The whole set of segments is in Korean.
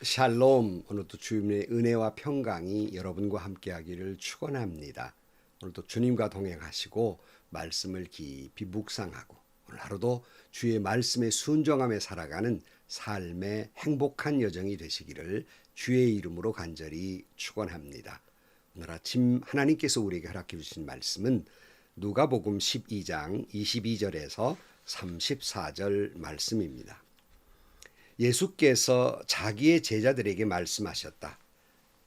샬롬. 오늘도 주님의 은혜와 평강이 여러분과 함께하기를 축원합니다. 오늘도 주님과 동행하시고 말씀을 깊이 묵상하고 오늘 하루도 주의 말씀에 순종하며 살아가는 삶의 행복한 여정이 되시기를 주의 이름으로 간절히 축원합니다. 오늘 아침 하나님께서 우리에게 허락해 주신 말씀은 누가복음 12장 22절에서 34절 말씀입니다. 예수께서 자기의 제자들에게 말씀하셨다.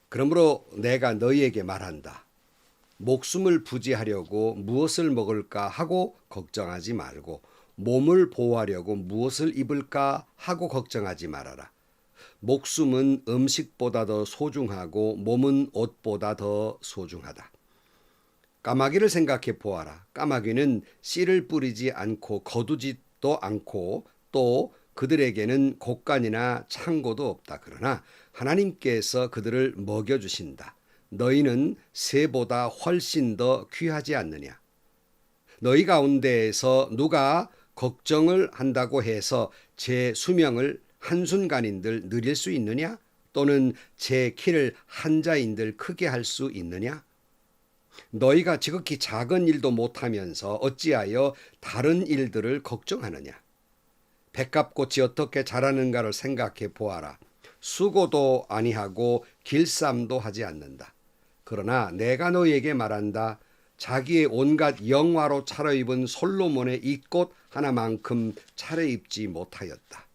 그러므로 내가 너희에게 말한다. 목숨을 부지하려고 무엇을 먹을까 하고 걱정하지 말고 몸을 보호하려고 무엇을 입을까 하고 걱정하지 말아라. 목숨은 음식보다 더 소중하고 몸은 옷보다 더 소중하다. 까마귀를 생각해 보아라. 까마귀는 씨를 뿌리지 않고 거두지도 않고 또 그들에게는 곡간이나 창고도 없다. 그러나 하나님께서 그들을 먹여주신다. 너희는 새보다 훨씬 더 귀하지 않느냐. 너희 가운데에서 누가 걱정을 한다고 해서 제 수명을 한순간인들 느릴 수 있느냐? 또는 제 키를 한자인들 크게 할 수 있느냐? 너희가 지극히 작은 일도 못하면서 어찌하여 다른 일들을 걱정하느냐? 백합꽃이 어떻게 자라는가를 생각해 보아라. 수고도 아니하고 길쌈도 하지 않는다. 그러나 내가 너희에게 말한다. 자기의 온갖 영화로 차려입은 솔로몬의 이 꽃 하나만큼 차려입지 못하였다.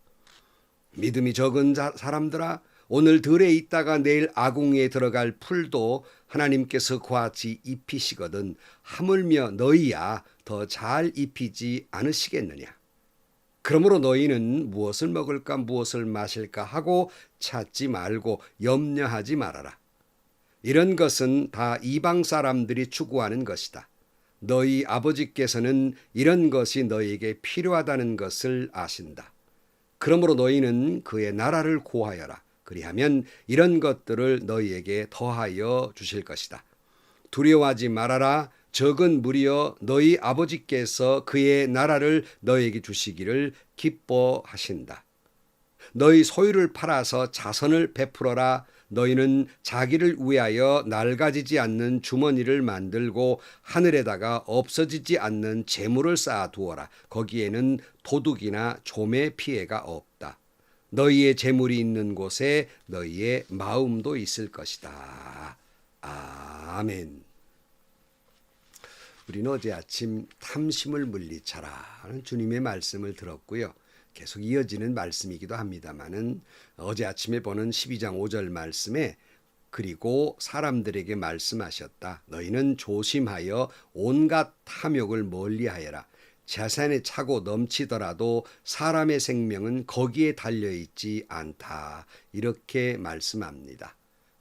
믿음이 적은 사람들아, 오늘 들에 있다가 내일 아궁이에 들어갈 풀도 하나님께서 그와 같이 입히시거든 하물며 너희야 더 잘 입히지 않으시겠느냐. 그러므로 너희는 무엇을 먹을까 무엇을 마실까 하고 찾지 말고 염려하지 말아라. 이런 것은 다 이방 사람들이 추구하는 것이다. 너희 아버지께서는 이런 것이 너희에게 필요하다는 것을 아신다. 그러므로 너희는 그의 나라를 구하여라. 그리하면 이런 것들을 너희에게 더하여 주실 것이다. 두려워하지 말아라. 적은 무리여 너희 아버지께서 그의 나라를 너희에게 주시기를 기뻐하신다. 너희 소유를 팔아서 자선을 베풀어라. 너희는 자기를 위하여 낡아지지 않는 주머니를 만들고 하늘에다가 없어지지 않는 재물을 쌓아두어라. 거기에는 도둑이나 좀의 피해가 없다. 너희의 재물이 있는 곳에 너희의 마음도 있을 것이다. 아멘. 우리는 어제 아침 탐심을 물리쳐라 하는 주님의 말씀을 들었고요. 계속 이어지는 말씀이기도 합니다마는 어제 아침에 보는 12장 5절 말씀에 그리고 사람들에게 말씀하셨다. 너희는 조심하여 온갖 탐욕을 멀리하여라. 재산에 차고 넘치더라도 사람의 생명은 거기에 달려있지 않다. 이렇게 말씀합니다.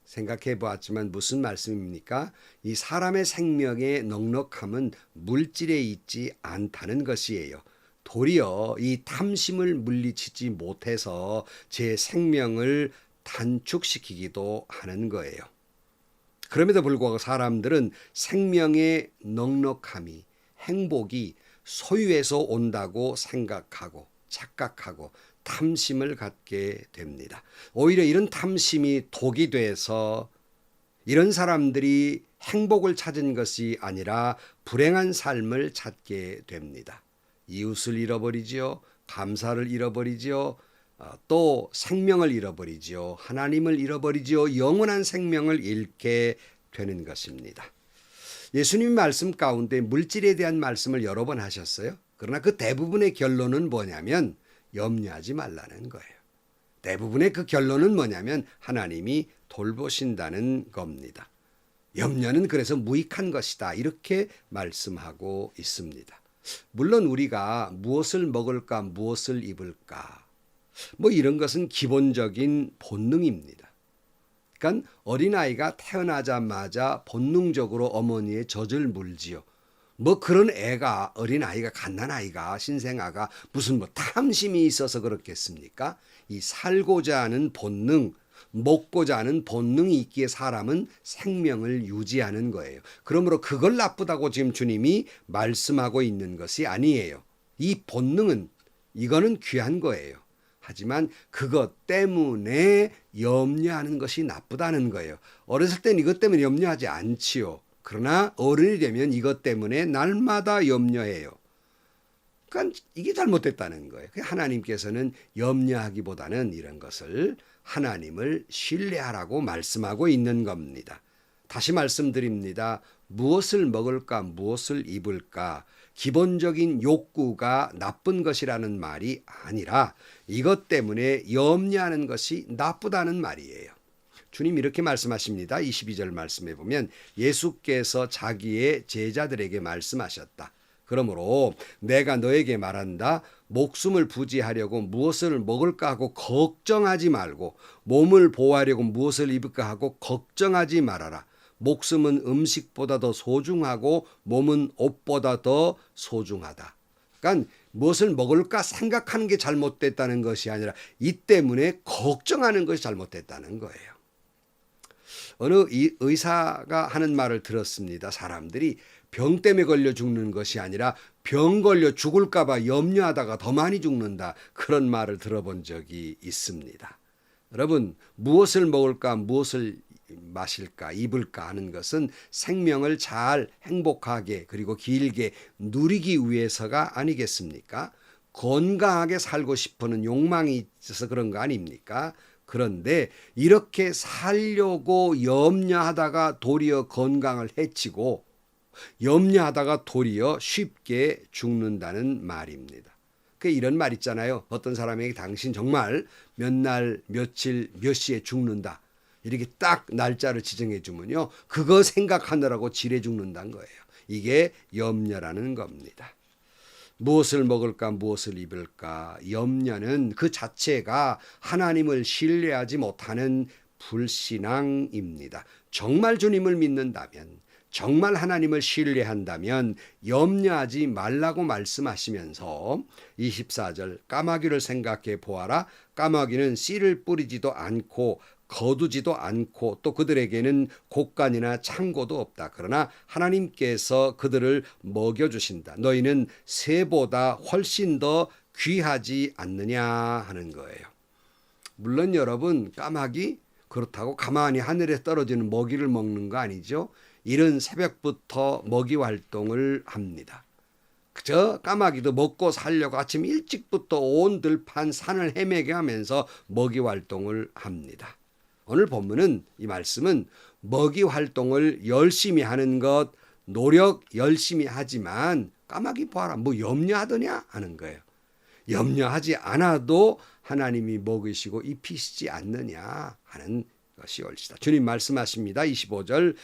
생각해 보았지만 무슨 말씀입니까? 이 사람의 생명의 넉넉함은 물질에 있지 않다는 것이에요. 도리어 이 탐심을 물리치지 못해서 제 생명을 단축시키기도 하는 거예요. 그럼에도 불구하고 사람들은 생명의 넉넉함이, 행복이 소유에서 온다고 생각하고 착각하고 탐심을 갖게 됩니다. 오히려 이런 탐심이 독이 돼서 이런 사람들이 행복을 찾은 것이 아니라 불행한 삶을 찾게 됩니다. 이웃을 잃어버리지요. 감사를 잃어버리지요. 또 생명을 잃어버리지요. 하나님을 잃어버리지요. 영원한 생명을 잃게 되는 것입니다. 예수님 말씀 가운데 물질에 대한 말씀을 여러 번 하셨어요. 그러나 그 대부분의 결론은 뭐냐면 염려하지 말라는 거예요. 대부분의 그 결론은 뭐냐면 하나님이 돌보신다는 겁니다. 염려는 그래서 무익한 것이다. 이렇게 말씀하고 있습니다. 물론 우리가 무엇을 먹을까 무엇을 입을까 이런 것은 기본적인 본능입니다. 그러니까 어린아이가 태어나자마자 본능적으로 어머니의 젖을 물지요. 그런 애가 어린아이가 갓난아이가 신생아가 무슨 탐심이 있어서 그렇겠습니까? 이 살고자 하는 본능, 먹고자 하는 본능이 있기에 사람은 생명을 유지하는 거예요. 그러므로 그걸 나쁘다고 지금 주님이 말씀하고 있는 것이 아니에요. 이 본능은 이거는 귀한 거예요. 하지만 그것 때문에 염려하는 것이 나쁘다는 거예요. 어렸을 땐 이것 때문에 염려하지 않지요. 그러나 어른이 되면 이것 때문에 날마다 염려해요. 그러니까 이게 잘못됐다는 거예요. 하나님께서는 염려하기보다는 이런 것을 하나님을 신뢰하라고 말씀하고 있는 겁니다. 다시 말씀드립니다. 무엇을 먹을까, 무엇을 입을까, 기본적인 욕구가 나쁜 것이라는 말이 아니라 이것 때문에 염려하는 것이 나쁘다는 말이에요. 주님 이렇게 말씀하십니다. 22절 말씀해 보면 예수께서 자기의 제자들에게 말씀하셨다. 그러므로 내가 너에게 말한다. 목숨을 부지하려고 무엇을 먹을까 하고 걱정하지 말고 몸을 보호하려고 무엇을 입을까 하고 걱정하지 말아라. 목숨은 음식보다 더 소중하고 몸은 옷보다 더 소중하다. 그러니까 무엇을 먹을까 생각하는 게 잘못됐다는 것이 아니라 이 때문에 걱정하는 것이 잘못됐다는 거예요. 어느 의사가 하는 말을 들었습니다. 사람들이 병 때문에 걸려 죽는 것이 아니라 병 걸려 죽을까 봐 염려하다가 더 많이 죽는다. 그런 말을 들어본 적이 있습니다. 여러분, 무엇을 먹을까, 무엇을 마실까, 입을까 하는 것은 생명을 잘 행복하게 그리고 길게 누리기 위해서가 아니겠습니까? 건강하게 살고 싶어하는 욕망이 있어서 그런 거 아닙니까? 그런데 이렇게 살려고 염려하다가 도리어 건강을 해치고 염려하다가 도리어 쉽게 죽는다는 말입니다. 이런 말 있잖아요. 어떤 사람에게 당신 정말 몇 날, 며칠, 몇 시에 죽는다. 이렇게 딱 날짜를 지정해 주면요. 그거 생각하느라고 지레 죽는다는 거예요. 이게 염려라는 겁니다. 무엇을 먹을까, 무엇을 입을까, 염려는 그 자체가 하나님을 신뢰하지 못하는 불신앙입니다. 정말 주님을 믿는다면, 정말 하나님을 신뢰한다면 염려하지 말라고 말씀하시면서 24절 까마귀를 생각해 보아라. 까마귀는 씨를 뿌리지도 않고 거두지도 않고 또 그들에게는 곡간이나 창고도 없다. 그러나 하나님께서 그들을 먹여주신다. 너희는 새보다 훨씬 더 귀하지 않느냐 하는 거예요. 물론 여러분, 까마귀 그렇다고 가만히 하늘에 떨어지는 먹이를 먹는 거 아니죠. 이른 새벽부터 먹이 활동을 합니다. 그저 까마귀도 먹고 살려고 아침 일찍부터 온 들판 산을 헤매게 하면서 먹이 활동을 합니다. 오늘 본문은 이 말씀은 먹이 활동을 열심히 하는 것, 노력 열심히 하지만 까마귀 봐라 뭐 염려하더냐 하는 거예요. 염려하지 않아도 하나님이 먹이시고 입히시지 않느냐 하는 것이 옳시다. 주님 말씀하십니다. 25절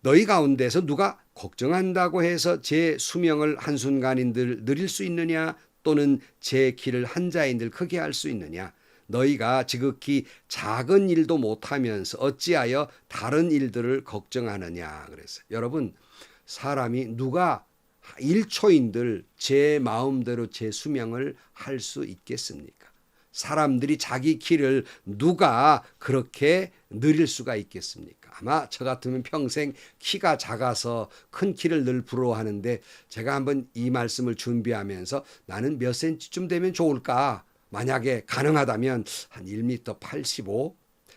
너희 가운데서 누가 걱정한다고 해서 제 수명을 한순간인들 느릴 수 있느냐 또는 제 길을 한자인들 크게 할 수 있느냐. 너희가 지극히 작은 일도 못하면서 어찌하여 다른 일들을 걱정하느냐 그랬어요. 여러분, 사람이 누가 1초인들 제 마음대로 제 수명을 할 수 있겠습니까? 사람들이 자기 길을 누가 그렇게 느릴 수가 있겠습니까? 아마 저 같으면 평생 키가 작아서 큰 키를 늘 부러워하는데 제가 한번 이 말씀을 준비하면서 나는 몇 센치쯤 되면 좋을까? 만약에 가능하다면 한 1m 85,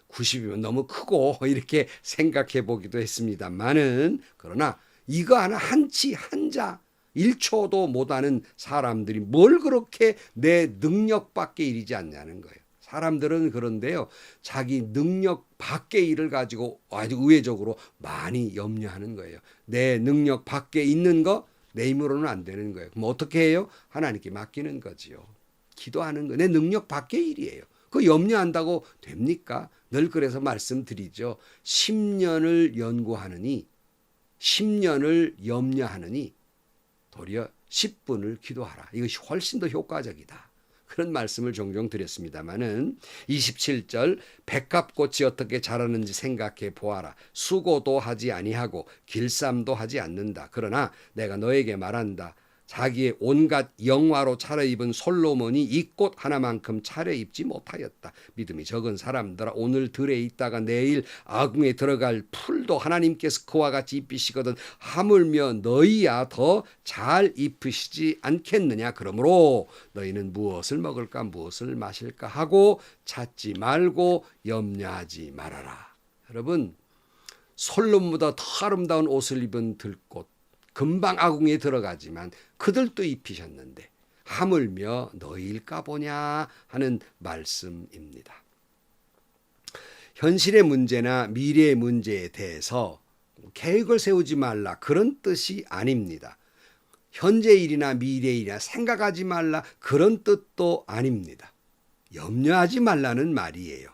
90이면 너무 크고 이렇게 생각해 보기도 했습니다만은 그러나 이거 하나 한치 한자 1초도 못하는 사람들이 뭘 그렇게 내 능력 밖의 일이지 않냐는 거예요. 사람들은 그런데요. 자기 능력 밖의 일을 가지고 아주 의외적으로 많이 염려하는 거예요. 내 능력 밖에 있는 거 내 힘으로는 안 되는 거예요. 그럼 어떻게 해요? 하나님께 맡기는 거지요. 기도하는 거 내 능력 밖의 일이에요. 그거 염려한다고 됩니까? 늘 그래서 말씀드리죠. 10년을 연구하느니 10년을 염려하느니 도리어 10분을 기도하라. 이것이 훨씬 더 효과적이다. 그런 말씀을 종종 드렸습니다마는 27절 백합꽃이 어떻게 자라는지 생각해 보아라. 수고도 하지 아니하고 길쌈도 하지 않는다. 그러나 내가 너에게 말한다. 자기의 온갖 영화로 차려입은 솔로몬이 이 꽃 하나만큼 차려입지 못하였다. 믿음이 적은 사람들아, 오늘 들에 있다가 내일 아궁에 들어갈 풀도 하나님께서 그와 같이 입히시거든 하물며 너희야 더 잘 입히시지 않겠느냐. 그러므로 너희는 무엇을 먹을까 무엇을 마실까 하고 찾지 말고 염려하지 말아라. 여러분, 솔로몬보다 더 아름다운 옷을 입은 들꽃 금방 아궁에 들어가지만 그들도 입히셨는데 하물며 너희일까 보냐 하는 말씀입니다. 현실의 문제나 미래의 문제에 대해서 계획을 세우지 말라 그런 뜻이 아닙니다. 현재 일이나 미래 일이나 생각하지 말라 그런 뜻도 아닙니다. 염려하지 말라는 말이에요.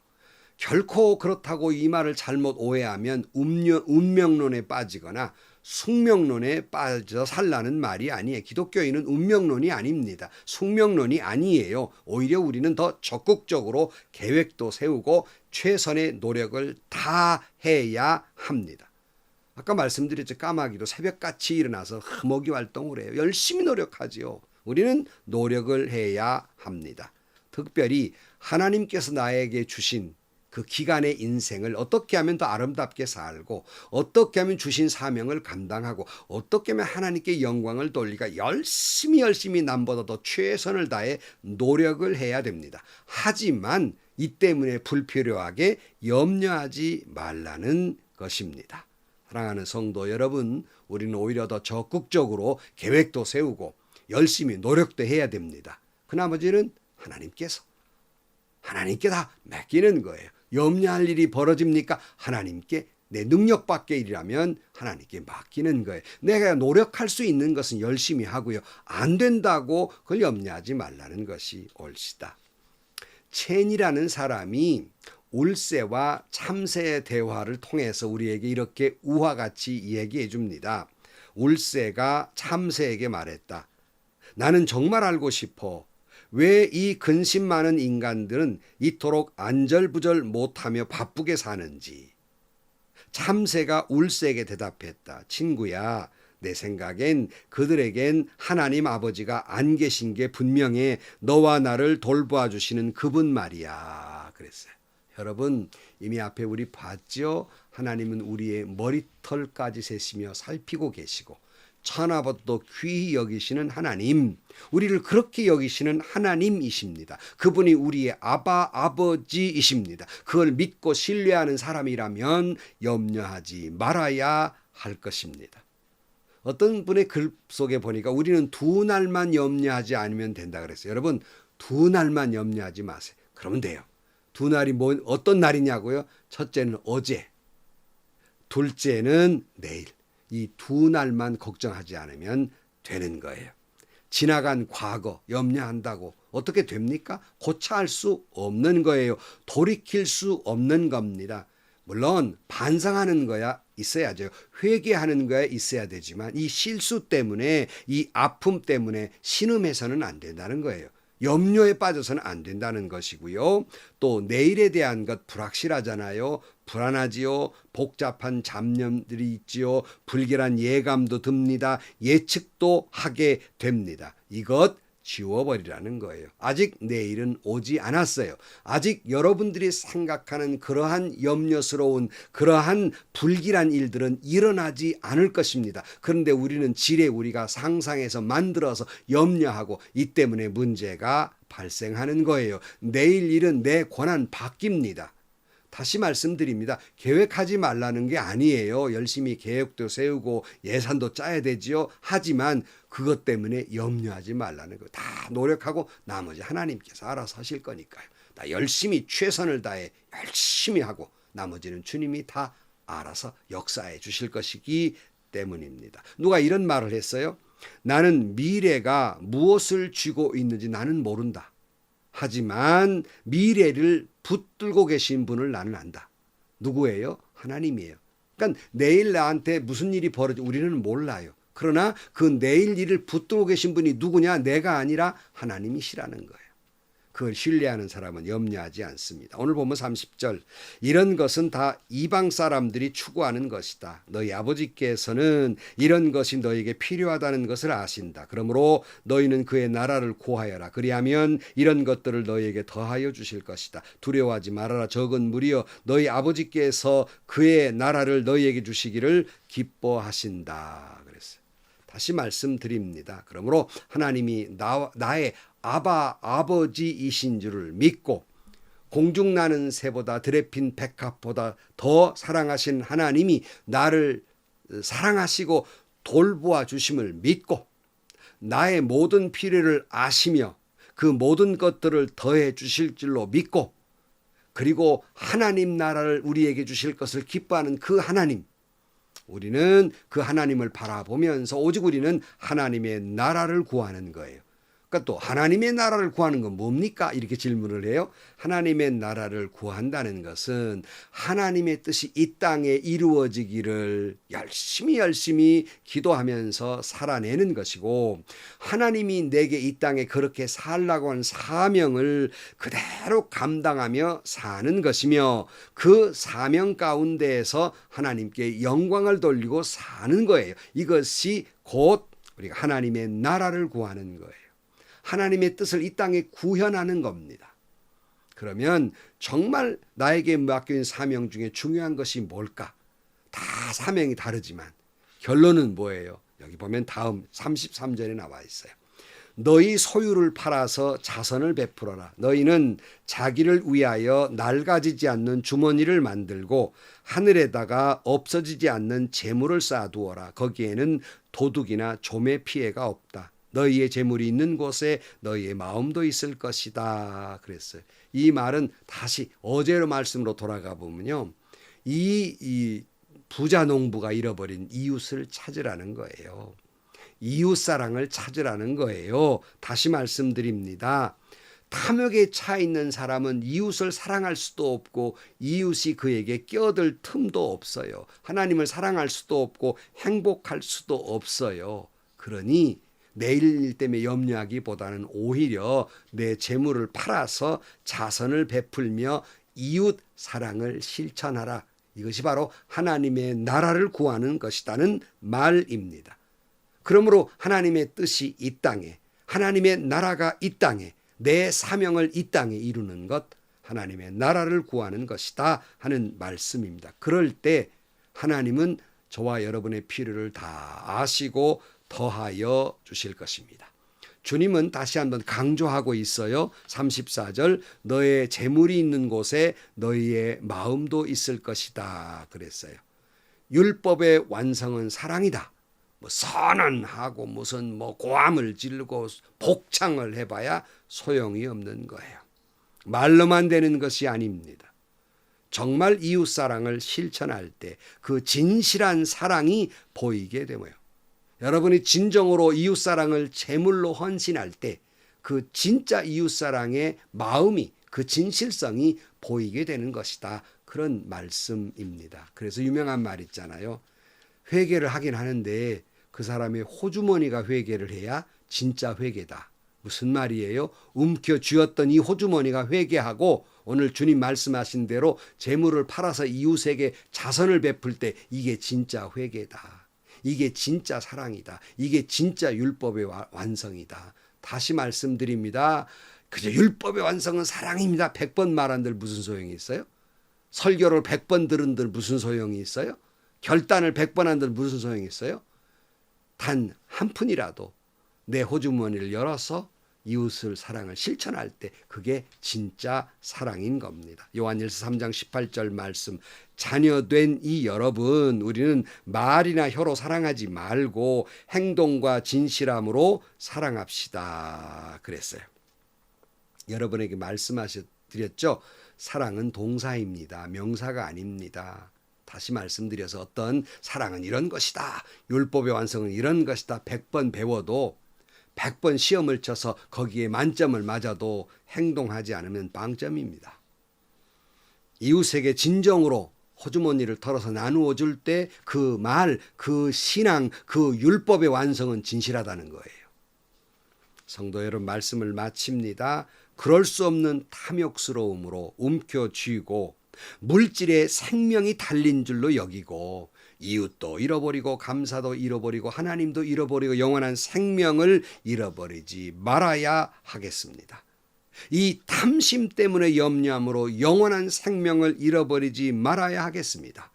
결코 그렇다고 이 말을 잘못 오해하면 운명론에 빠지거나 숙명론에 빠져 살라는 말이 아니에요. 기독교인은 운명론이 아닙니다. 숙명론이 아니에요. 오히려 우리는 더 적극적으로 계획도 세우고 최선의 노력을 다해야 합니다. 아까 말씀드렸죠. 까마귀도 새벽같이 일어나서 먹이 활동을 해요. 열심히 노력하지요. 우리는 노력을 해야 합니다. 특별히 하나님께서 나에게 주신 그 기간의 인생을 어떻게 하면 더 아름답게 살고 어떻게 하면 주신 사명을 감당하고 어떻게 하면 하나님께 영광을 돌리가 열심히 남보다 더 최선을 다해 노력을 해야 됩니다. 하지만 이 때문에 불필요하게 염려하지 말라는 것입니다. 사랑하는 성도 여러분, 우리는 오히려 더 적극적으로 계획도 세우고 열심히 노력도 해야 됩니다. 그 나머지는 하나님께 다 맡기는 거예요. 염려할 일이 벌어집니까? 하나님께, 내 능력 밖의 일이라면 하나님께 맡기는 거예요. 내가 노력할 수 있는 것은 열심히 하고요. 안 된다고 그걸 염려하지 말라는 것이 옳시다. 첸이라는 사람이 울새와 참새의 대화를 통해서 우리에게 이렇게 우화같이 얘기해 줍니다. 울새가 참새에게 말했다. 나는 정말 알고 싶어. 왜 이 근심 많은 인간들은 이토록 안절부절 못하며 바쁘게 사는지. 참새가 울새에게 대답했다. 친구야, 내 생각엔 그들에겐 하나님 아버지가 안 계신 게 분명해. 너와 나를 돌보아 주시는 그분 말이야. 그랬어요. 여러분, 이미 앞에 우리 봤죠? 하나님은 우리의 머리털까지 세시며 살피고 계시고 천하보다도 귀히 여기시는 하나님, 우리를 그렇게 여기시는 하나님이십니다. 그분이 우리의 아버지이십니다. 그걸 믿고 신뢰하는 사람이라면 염려하지 말아야 할 것입니다. 어떤 분의 글 속에 보니까 우리는 두 날만 염려하지 않으면 된다 그랬어요. 여러분, 두 날만 염려하지 마세요. 그러면 돼요. 두 날이 어떤 날이냐고요? 첫째는 어제, 둘째는 내일. 이 두 날만 걱정하지 않으면 되는 거예요. 지나간 과거 염려한다고 어떻게 됩니까? 고쳐할 수 없는 거예요. 돌이킬 수 없는 겁니다. 물론 반성하는 거야 있어야죠. 회개하는 거야 있어야 되지만 이 실수 때문에, 이 아픔 때문에 신음해서는 안 된다는 거예요. 염려에 빠져서는 안 된다는 것이고요. 또 내일에 대한 것 불확실하잖아요. 불안하지요. 복잡한 잡념들이 있지요. 불길한 예감도 듭니다. 예측도 하게 됩니다. 이것 지워버리라는 거예요. 아직 내일은 오지 않았어요. 아직 여러분들이 생각하는 그러한 염려스러운 그러한 불길한 일들은 일어나지 않을 것입니다. 그런데 우리는 지레 우리가 상상해서 만들어서 염려하고 이 때문에 문제가 발생하는 거예요. 내일 일은 내 권한 바뀝니다. 다시 말씀드립니다. 계획하지 말라는 게 아니에요. 열심히 계획도 세우고 예산도 짜야 되지요. 하지만 그것 때문에 염려하지 말라는 거. 다 노력하고 나머지 하나님께서 알아서 하실 거니까요. 나 열심히 최선을 다해 열심히 하고 나머지는 주님이 다 알아서 역사해 주실 것이기 때문입니다. 누가 이런 말을 했어요? 나는 미래가 무엇을 쥐고 있는지 나는 모른다. 하지만 미래를 붙들고 계신 분을 나는 안다. 누구예요? 하나님이에요. 그러니까 내일 나한테 무슨 일이 벌어질지 우리는 몰라요. 그러나 그 내일 일을 붙들고 계신 분이 누구냐? 내가 아니라 하나님이시라는 거예요. 그걸 신뢰하는 사람은 염려하지 않습니다. 오늘 보면 30절 이런 것은 다 이방 사람들이 추구하는 것이다. 너희 아버지께서는 이런 것이 너에게 필요하다는 것을 아신다. 그러므로 너희는 그의 나라를 구하여라. 그리하면 이런 것들을 너희에게 더하여 주실 것이다. 두려워하지 말아라. 적은 무리여 너희 아버지께서 그의 나라를 너희에게 주시기를 기뻐하신다. 그랬어요. 다시 말씀드립니다. 그러므로 하나님이 나의 아버지이신 줄을 믿고 공중나는 새보다 드레핀 백합보다 더 사랑하신 하나님이 나를 사랑하시고 돌보아 주심을 믿고 나의 모든 필요를 아시며 그 모든 것들을 더해 주실 줄로 믿고 그리고 하나님 나라를 우리에게 주실 것을 기뻐하는 그 하나님, 우리는 그 하나님을 바라보면서 오직 우리는 하나님의 나라를 구하는 거예요. 그러니까 또 하나님의 나라를 구하는 건 뭡니까? 이렇게 질문을 해요. 하나님의 나라를 구한다는 것은 하나님의 뜻이 이 땅에 이루어지기를 열심히 기도하면서 살아내는 것이고 하나님이 내게 이 땅에 그렇게 살라고 한 사명을 그대로 감당하며 사는 것이며 그 사명 가운데에서 하나님께 영광을 돌리고 사는 거예요. 이것이 곧 우리가 하나님의 나라를 구하는 거예요. 하나님의 뜻을 이 땅에 구현하는 겁니다. 그러면 정말 나에게 맡겨진 사명 중에 중요한 것이 뭘까? 다 사명이 다르지만 결론은 뭐예요? 여기 보면 다음 33절에 나와 있어요. 너희 소유를 팔아서 자선을 베풀어라. 너희는 자기를 위하여 낡아지지 않는 주머니를 만들고 하늘에다가 없어지지 않는 재물을 쌓아두어라. 거기에는 도둑이나 좀의 피해가 없다. 너희의 재물이 있는 곳에 너희의 마음도 있을 것이다. 그랬어요. 이 말은 다시 어제의 말씀으로 돌아가 보면요. 이 부자 농부가 잃어버린 이웃을 찾으라는 거예요. 이웃 사랑을 찾으라는 거예요. 다시 말씀드립니다. 탐욕에 차 있는 사람은 이웃을 사랑할 수도 없고 이웃이 그에게 끼어들 틈도 없어요. 하나님을 사랑할 수도 없고 행복할 수도 없어요. 그러니 내일 때문에 염려하기보다는 오히려 내 재물을 팔아서 자선을 베풀며 이웃 사랑을 실천하라. 이것이 바로 하나님의 나라를 구하는 것이라는 말입니다. 그러므로 하나님의 뜻이 이 땅에, 하나님의 나라가 이 땅에, 내 사명을 이 땅에 이루는 것, 하나님의 나라를 구하는 것이다 하는 말씀입니다. 그럴 때 하나님은 저와 여러분의 필요를 다 아시고 더하여 주실 것입니다. 주님은 다시 한번 강조하고 있어요. 34절 너의 재물이 있는 곳에 너희의 마음도 있을 것이다 그랬어요. 율법의 완성은 사랑이다. 선언하고 무슨 고함을 지르고 복창을 해봐야 소용이 없는 거예요. 말로만 되는 것이 아닙니다. 정말 이웃사랑을 실천할 때 그 진실한 사랑이 보이게 되고요. 여러분이 진정으로 이웃사랑을 제물로 헌신할 때 그 진짜 이웃사랑의 마음이 그 진실성이 보이게 되는 것이다. 그런 말씀입니다. 그래서 유명한 말 있잖아요. 회개를 하긴 하는데 그 사람의 호주머니가 회개를 해야 진짜 회개다. 무슨 말이에요? 움켜쥐었던 이 호주머니가 회개하고 오늘 주님 말씀하신 대로 재물을 팔아서 이웃에게 자선을 베풀 때 이게 진짜 회개다. 이게 진짜 사랑이다. 이게 진짜 율법의 완성이다. 다시 말씀드립니다. 그저 율법의 완성은 사랑입니다. 100번 말한들 무슨 소용이 있어요? 설교를 100번 들은들 무슨 소용이 있어요? 결단을 100번 한들 무슨 소용이 있어요? 단 한 푼이라도 내 호주머니를 열어서 이웃을 사랑을 실천할 때 그게 진짜 사랑인 겁니다. 요한일서 3장 18절 말씀 자녀된 이 여러분 우리는 말이나 혀로 사랑하지 말고 행동과 진실함으로 사랑합시다 그랬어요. 여러분에게 말씀드렸죠. 사랑은 동사입니다. 명사가 아닙니다. 다시 말씀드려서 어떤 사랑은 이런 것이다. 율법의 완성은 이런 것이다. 100번 배워도 100번 시험을 쳐서 거기에 만점을 맞아도 행동하지 않으면 빵점입니다. 이웃에게 진정으로 호주머니를 털어서 나누어 줄 때 그 말, 그 신앙, 그 율법의 완성은 진실하다는 거예요. 성도 여러분 말씀을 마칩니다. 그럴 수 없는 탐욕스러움으로 움켜쥐고 물질에 생명이 달린 줄로 여기고 이웃도 잃어버리고 감사도 잃어버리고 하나님도 잃어버리고 영원한 생명을 잃어버리지 말아야 하겠습니다. 이 탐심 때문에 염려함으로 영원한 생명을 잃어버리지 말아야 하겠습니다.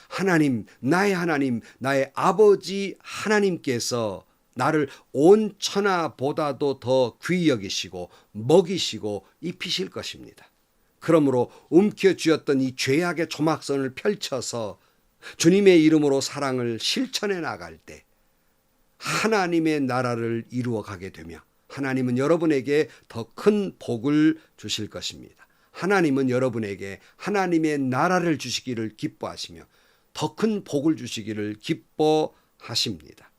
하나님, 나의 아버지 하나님께서 나를 온 천하보다도 더 귀히 여기시고 먹이시고 입히실 것입니다. 그러므로 움켜쥐었던 이 죄악의 조막선을 펼쳐서 주님의 이름으로 사랑을 실천해 나갈 때 하나님의 나라를 이루어 가게 되며 하나님은 여러분에게 더 큰 복을 주실 것입니다. 하나님은 여러분에게 하나님의 나라를 주시기를 기뻐하시며 더 큰 복을 주시기를 기뻐하십니다.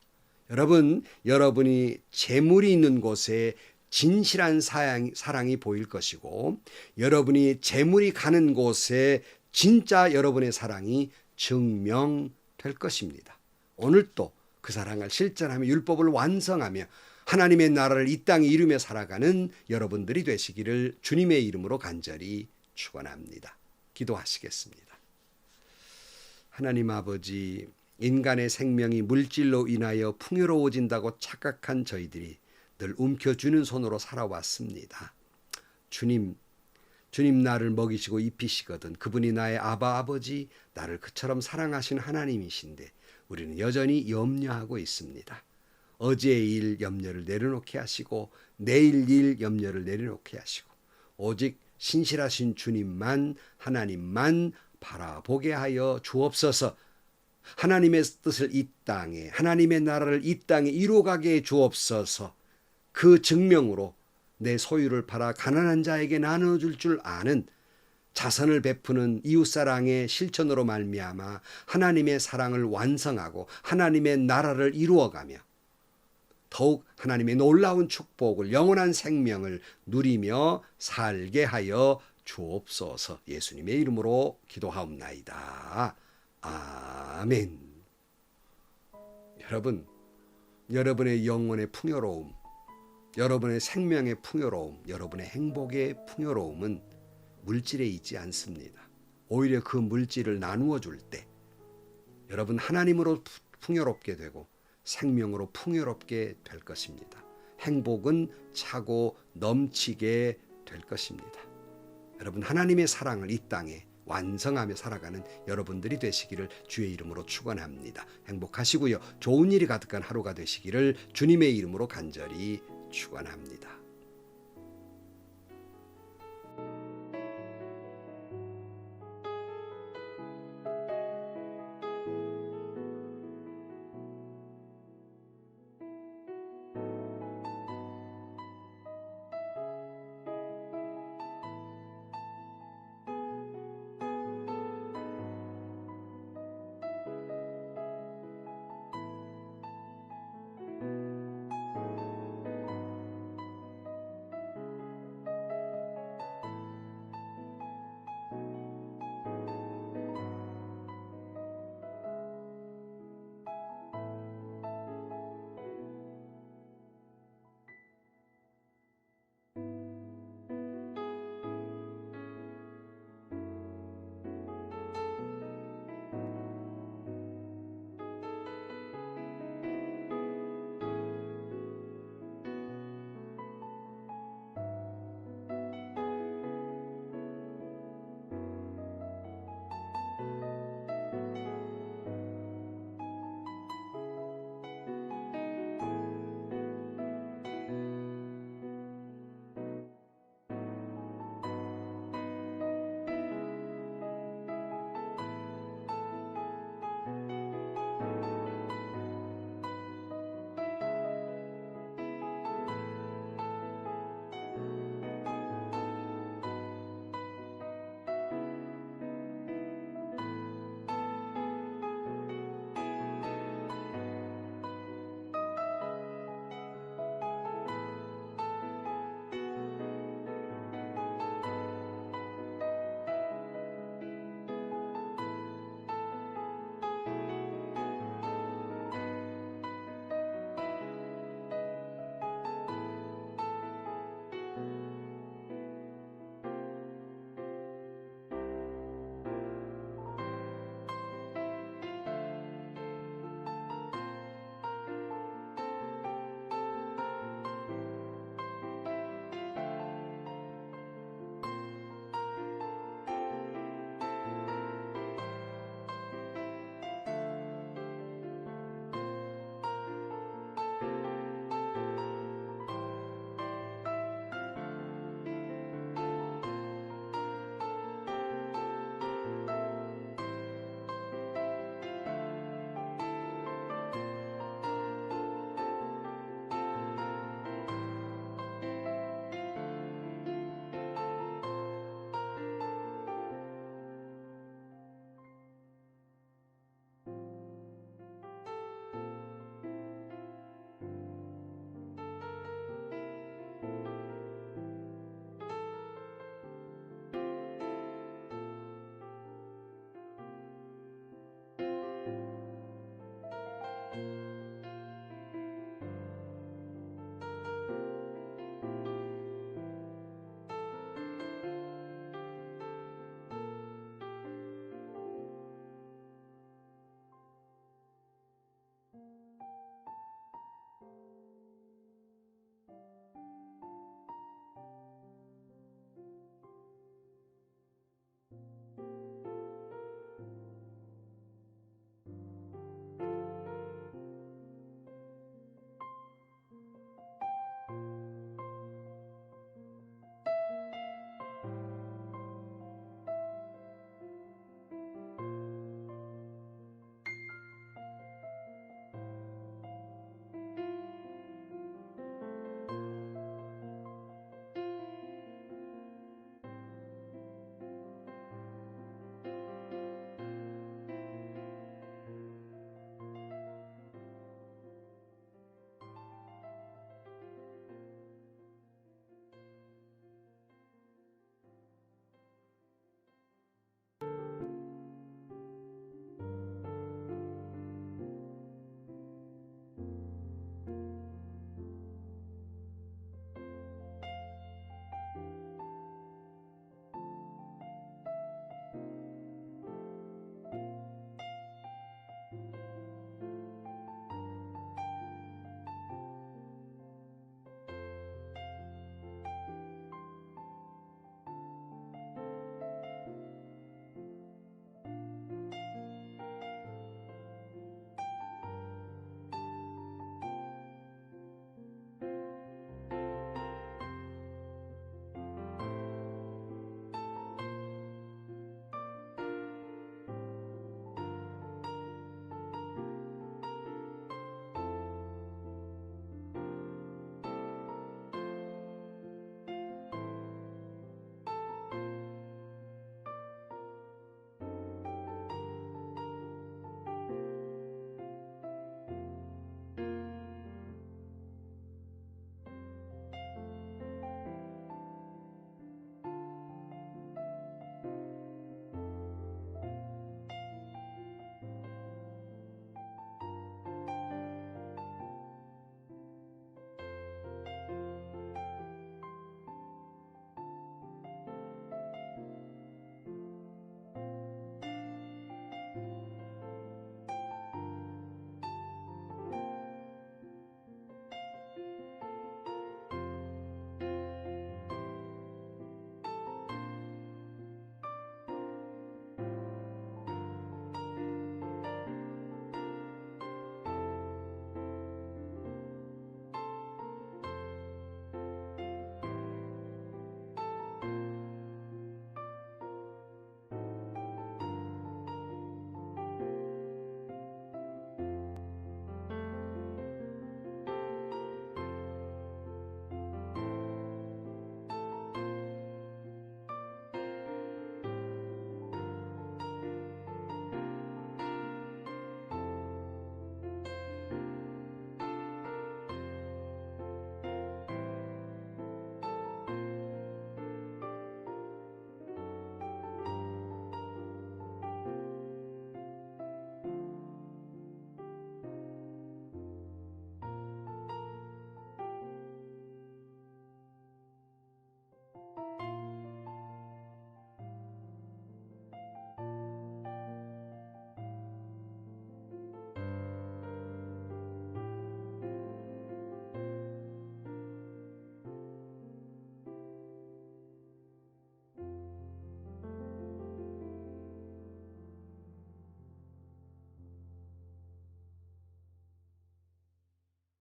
여러분, 여러분이 재물이 있는 곳에 진실한 사랑이 보일 것이고 여러분이 재물이 가는 곳에 진짜 여러분의 사랑이 증명될 것입니다. 오늘도 그 사랑을 실천하며 율법을 완성하며 하나님의 나라를 이 땅에 이루며 살아가는 여러분들이 되시기를 주님의 이름으로 간절히 축원합니다. 기도하시겠습니다. 하나님 아버지, 인간의 생명이 물질로 인하여 풍요로워진다고 착각한 저희들이 늘 움켜쥐는 손으로 살아왔습니다. 주님 나를 먹이시고 입히시거든 그분이 나의 아버지, 나를 그처럼 사랑하신 하나님이신데 우리는 여전히 염려하고 있습니다. 어제의 일 염려를 내려놓게 하시고 내일 일 염려를 내려놓게 하시고 오직 신실하신 주님만, 하나님만 바라보게 하여 주옵소서. 하나님의 뜻을 이 땅에, 하나님의 나라를 이 땅에 이루어가게 해 주옵소서. 그 증명으로 내 소유를 팔아 가난한 자에게 나눠줄 줄 아는 자선을 베푸는 이웃사랑의 실천으로 말미암아 하나님의 사랑을 완성하고 하나님의 나라를 이루어가며 더욱 하나님의 놀라운 축복을, 영원한 생명을 누리며 살게 하여 주옵소서. 예수님의 이름으로 기도하옵나이다. 아멘. 여러분, 여러분의 영혼의 풍요로움, 여러분의 생명의 풍요로움, 여러분의 행복의 풍요로움은 물질에 있지 않습니다. 오히려 그 물질을 나누어 줄 때 여러분 하나님으로 풍요롭게 되고 생명으로 풍요롭게 될 것입니다. 행복은 차고 넘치게 될 것입니다. 여러분 하나님의 사랑을 이 땅에 완성하며 살아가는 여러분들이 되시기를 주의 이름으로 축원합니다. 행복하시고요. 좋은 일이 가득한 하루가 되시기를 주님의 이름으로 간절히 축원합니다.